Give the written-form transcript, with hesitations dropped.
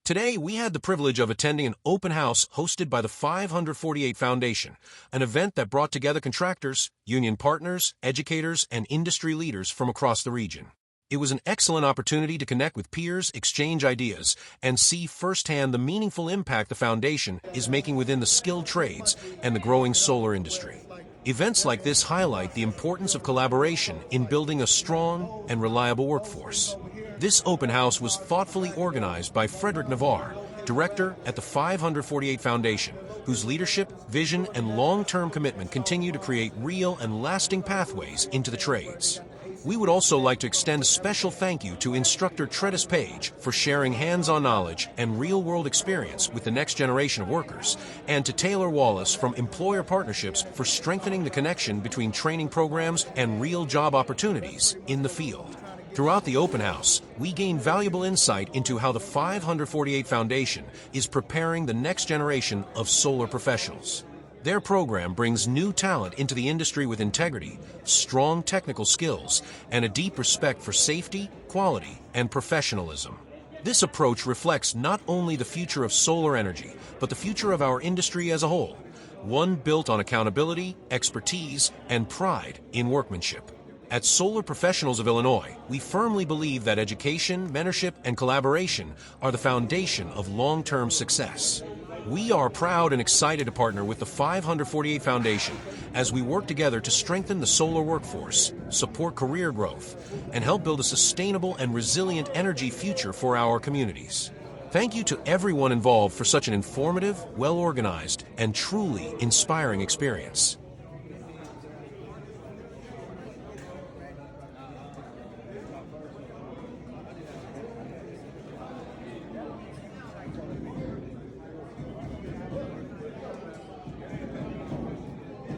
Today, we had the privilege of attending an open house hosted by the 548 Foundation, an event that brought together contractors, union partners, educators, and industry leaders from across the region. It was an excellent opportunity to connect with peers, exchange ideas, and see firsthand the meaningful impact the Foundation is making within the skilled trades and the growing solar industry. Events like this highlight the importance of collaboration in building a strong and reliable workforce. This open house was thoughtfully organized by Frederick Navarre, director at the 548 Foundation, whose leadership, vision, and long-term commitment continue to create real and lasting pathways into the trades. We would also like to extend a special thank you to instructor Tredis Page for sharing hands-on knowledge and real-world experience with the next generation of workers, and to Taylor Wallace from Employer Partnerships for strengthening the connection between training programs and real job opportunities in the field. Throughout the open house, we gained valuable insight into how the 548 Foundation is preparing the next generation of solar professionals. Their program brings new talent into the industry with integrity, strong technical skills, and a deep respect for safety, quality, and professionalism. This approach reflects not only the future of solar energy, but the future of our industry as a whole, one built on accountability, expertise, and pride in workmanship. At Solar Professionals of Illinois, we firmly believe that education, mentorship, and collaboration are the foundation of long-term success. We are proud and excited to partner with the 548 Foundation as we work together to strengthen the solar workforce, support career growth, and help build a sustainable and resilient energy future for our communities. Thank you to everyone involved for such an informative, well-organized, and truly inspiring experience.